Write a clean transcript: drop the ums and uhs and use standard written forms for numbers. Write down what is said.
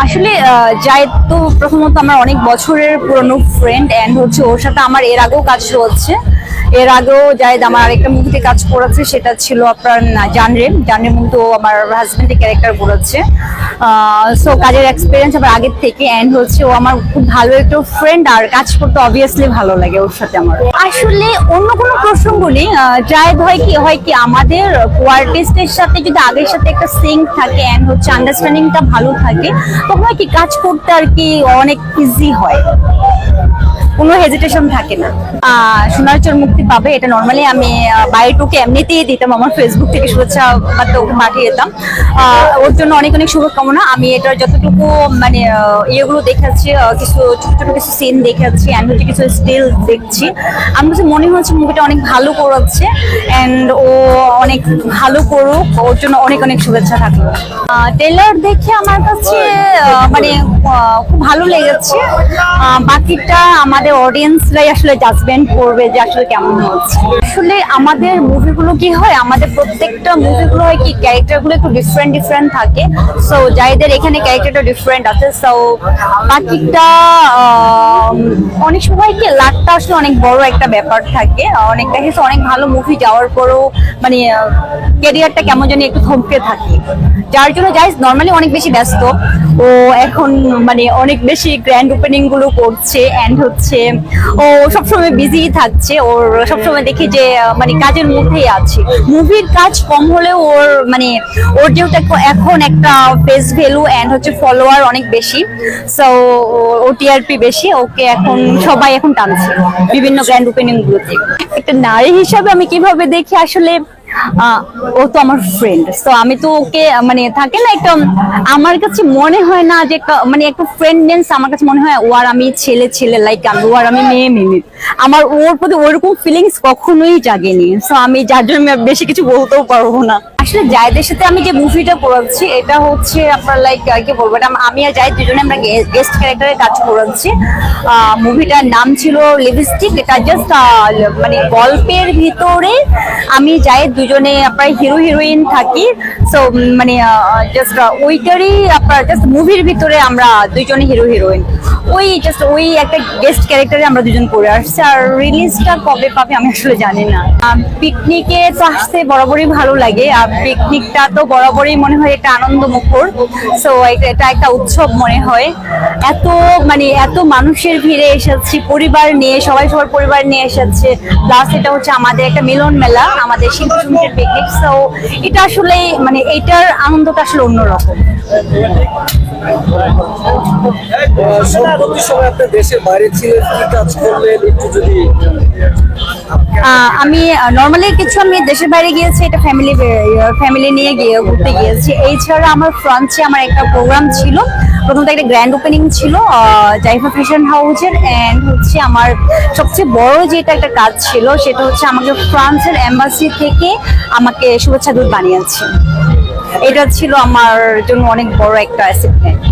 আসলে জায়েদ তো প্রথমত আমার অনেক বছরের পুরনো ফ্রেন্ড এন্ড হচ্ছে ওর সাথে আমার এর আগেও কাজ হচ্ছে। এর আগেও জায়েদ আমার আরেকটা মুভিতে কাজ করেছে, সেটা ছিল আপনার জানরে মুভি, তো আমার হাজবেন্ডের ক্যারেক্টার করেছে। সো কাজের এক্সপিরিয়েন্স আমার আগের থেকে এন্ড হচ্ছে ও আমার খুব ভালো একটা ফ্রেন্ড, আর কাজ করতে অবভিয়াসলি ভালো লাগে ওর সাথে আমার। আসলে অন্য কোনো প্রসঙ্গ নেই, জায়েদ হয় কি আমাদের কোয়ার্টিস্টের সাথে যদি আগের সাথে একটা সিঙ্ক থাকে এন্ড হচ্ছে আন্ডারস্ট্যান্ডিংটা ভালো থাকে, তখন হয় কি কাজ করতে আর কি অনেক ইজি হয়, কোনো হেজিটেশন থাকে না। সোনার চোর মুক্তি পাবে, এটা নর্মালি আমি বাইরেটুকে এমনিতেই দিতাম, আমার ফেসবুক থেকে শুভেচ্ছা বার্তা ওকে পাঠিয়ে দিতাম। ওর জন্য অনেক অনেক শুভকামনা। আমি এটা যতটুকু মানে ইয়েগুলো দেখেছি, কিছু ছোট ছোট কিছু সিন দেখেছি আমি হচ্ছে কিছু স্টিল দেখছি, আমার কাছে মনে হচ্ছে মুভিটা অনেক ভালো করেছে এন্ড ও অনেক ভালো করুক, ওর জন্য অনেক অনেক শুভেচ্ছা থাকলো। ট্রেলার দেখে আমার কাছে মানে খুব ভালো লেগেছে। বাকিটা আমাদের অডিয়েন্সরাই আসলে জাজমেন্ট করবে যে আসলে কেমন হচ্ছে। আসলে আমাদের মুভিগুলো কি হয়, আমাদের প্রত্যেকটা মুভিগুলো হয় কি ক্যারেক্টারগুলো একটু ডিফারেন্ট থাকে। সো যাদের এখানে ক্যারেক্টারটা ডিফারেন্ট আছে, সো বাকিটা অনেক সময় কি লাকটা আসলে অনেক বড় একটা ব্যাপার থাকে। অনেক দেখেছে অনেক ভালো মুভি যাওয়ার পরও মানে ক্যারিয়ারটা কেমন জানি একটু থমকে থাকে, যার জন্য যাই নর্মালি অনেক বেশি ব্যস্ত। ও এখন মানে অনেক বেশি গ্র্যান্ড ওপেনিং গুলো করছে এন্ড হচ্ছে ও সবসময় বিজি থাকছে। ওর সবসময় দেখি যে মানে কাজের মধ্যেই আছে, মুভির কাজ কম হলেও ওর মানে ওর যেহেতু এখন একটা ফেস ভ্যালু এন্ড হচ্ছে ফলোয়ার অনেক বেশি, সো ও টিআরপি বেশি, ওকে এখন সবাই এখন টানছে বিভিন্ন গ্র্যান্ড ওপেনিং গুলোতে। একটা নারী হিসাবে আমি কিভাবে দেখি, আসলে ও তো আমার ফ্রেন্ড, তো আমি তো ওকে মানে থাকে না একটা, আমার কাছে মনে হয় না যে মানে একটা ফ্রেন্ড মিন্স আমার কাছে মনে হয় ও আর আমি ছেলে লাইক ও আর আমি মেয়ে, আমার ওর প্রতি ওইরকম ফিলিংস কখনোই জাগেনি। সো আমি যার জন্য বেশি কিছু বলতেও পারবো না। আসলে জায়েদের সাথে আমি যে মুভিটা করেছি এটা হচ্ছে আপনার লাইক কি বলবো, এটা আমি আর জায়েদ দুজনে আমরা গেস্ট ক্যারেক্টারে কাজ করেছি। মুভিটার নাম ছিল লিপস্টিক। এটা জাস্ট মানে গল্পের ভিতরে আমি জায়েদ দুজনে আপনার হিরো হিরোইন থাকি। সো মানে জাস্ট ওইটারই আপনার জাস্ট মুভির ভিতরে আমরা দুইজনে হিরো হিরোইন, ওই একটা গেস্ট ক্যারেক্টারে আমরা দুজন করে আসছি। আর রিলিজটা কবে পাবে আমি আসলে জানি না। পিকনিকে তো আসতে বরাবরই ভালো লাগে, আর পিকনিকটা তো বরাবরই মনে হয় এটা আনন্দ মুখর। সো এটা একটা উৎসব মনে হয়, এত মানুষের ভিড়ে এসেছি পরিবার নিয়ে, সবাই সবার পরিবার নিয়ে এসেছে, প্লাস এটা হচ্ছে আমাদের একটা মিলন মেলা, আমাদের শিল্পী সমিতির পিকনিক। সো এটা আসলে মানে এইটার আনন্দটা আসলে অন্যরকম। আমি নর্মালি কিছু আমি দেশের বাইরে গিয়েছি, এটা ফ্যামিলি নিয়ে ঘুরতে গিয়েছি। এছাড়া আমার ফ্রান্সে আমার একটা প্রোগ্রাম ছিল, প্রথমত একটা গ্র্যান্ড ওপেনিং ছিল জাইফা ফ্যাশন হাউসের, এন্ড হচ্ছে আমার সবচেয়ে বড় যেটা একটা কাজ ছিল সেটা হচ্ছে আমাকে ফ্রান্সের এম্বাসি থেকে আমাকে শুভেচ্ছা দূত বানিয়েছে। এটা ছিল আমার জন্য অনেক বড় একটা অ্যাচিভমেন্ট।